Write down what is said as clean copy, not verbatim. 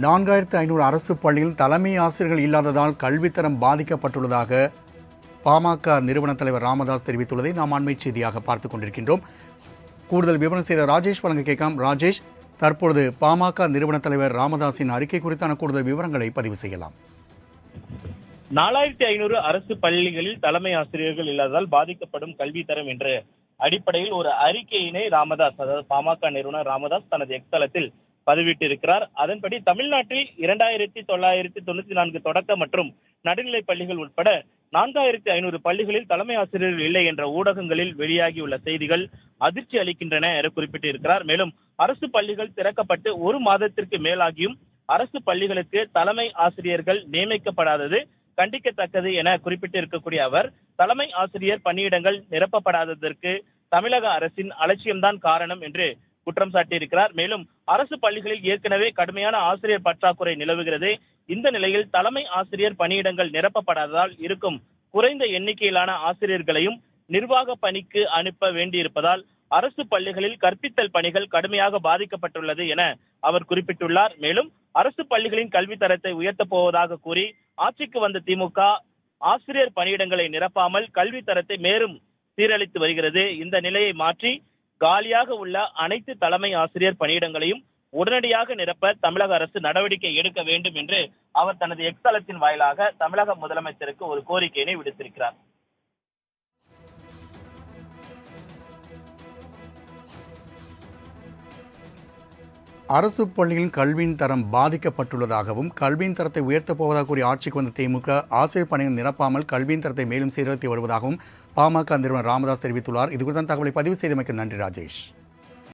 4500 அரசு பள்ளியில் தலைமை ஆசிரியர்கள் இல்லாததால் கல்வித்தரம் பாதிக்கப்பட்டுள்ளதாக பாமக நிறுவன தலைவர் ராமதாஸ் தெரிவித்துள்ளதை நாம் அண்மை செய்தியாக பார்த்துக் கொண்டிருக்கின்றோம். கூடுதல் விவரம் செய்த ராஜேஷ் வழங்க கேட்கலாம். ராஜேஷ், தற்பொழுது பாமக நிறுவன தலைவர் ராமதாஸின் அறிக்கை குறித்தான கூடுதல் விவரங்களை பதிவு செய்யலாம். 4500 அரசு பள்ளிகளில் தலைமை ஆசிரியர்கள் இல்லாததால் பாதிக்கப்படும் கல்வித்தரம் என்ற அடிப்படையில் ஒரு அறிக்கையினை ராமதாஸ், அதாவது பாமக நிறுவனர் ராமதாஸ் தனது எக்ஸ் தளத்தில் பதிவிட்டிருக்கிறார். அதன்படி தமிழ்நாட்டில் 2994 தொடக்க மற்றும் நடுநிலை பள்ளிகள் உட்பட 4500 பள்ளிகளில் தலைமை ஆசிரியர்கள் இல்லை என்ற ஊடகங்களில் வெளியாகியுள்ள செய்திகள் அதிர்ச்சி அளிக்கின்றன என குறிப்பிட்டிருக்கிறார். மேலும் அரசு பள்ளிகள் திறக்கப்பட்டு ஒரு மாதத்திற்கு மேலாகியும் அரசு பள்ளிகளுக்கு தலைமை ஆசிரியர்கள் நியமிக்கப்படாதது கண்டிக்கத்தக்கது என குறிப்பிட்டிருக்கக்கூடிய அவர், தலைமை ஆசிரியர் பணியிடங்கள் நிரப்பப்படாததற்கு தமிழக அரசின் அலட்சியம்தான் காரணம் என்று குற்றம் சாட்டியிருக்கிறார். மேலும் அரசு பள்ளிகளில் ஏற்கனவே கடுமையான ஆசிரியர் பற்றாக்குறை நிலவுகிறது. இந்த நிலையில் தலைமை ஆசிரியர் பணியிடங்கள் நிரப்பப்படாததால் இருக்கும் குறைந்த எண்ணிக்கையிலான ஆசிரியர்களையும் நிர்வாக பணிக்கு அனுப்ப வேண்டியிருப்பதால் அரசு பள்ளிகளில் கற்பித்தல் பணிகள் கடுமையாக பாதிக்கப்பட்டுள்ளது என அவர் குறிப்பிட்டுள்ளார். மேலும் அரசு பள்ளிகளின் கல்வி தரத்தை உயர்த்தப் போவதாக கூறி ஆட்சிக்கு வந்த திமுக ஆசிரியர் பணியிடங்களை நிரப்பாமல் கல்வி தரத்தை மேலும் சீரழித்து வருகிறது. இந்த நிலையை மாற்றி காலியாக உள்ள அனைத்து தலைமை ஆசிரியர் பணியிடங்களையும் உடனடியாக நிரப்ப தமிழக அரசு நடவடிக்கை எடுக்க வேண்டும் என்று அவர் தனது எக்ஸ் தளத்தின் வாயிலாக தமிழக முதலமைச்சருக்கு ஒரு கோரிக்கையினை விடுத்திருக்கிறார். அரசு பள்ளிகளின் கல்வியின் தரம் பாதிக்கப்பட்டுள்ளதாகவும் கல்வியின் தரத்தை உயர்த்தப் போவதாக கூறிய ஆட்சிக்கு வந்த திமுக ஆசிரியர் பணிகள் நிரப்பாமல் கல்வியின் தரத்தை மேலும் சீரழித்து வருவதாகவும் பாமக நிறுவனர் ராமதாஸ் தெரிவித்துள்ளார். இது குறித்த தகவலை பதிவு செய்தமைக்கு நன்றி ராஜேஷ்.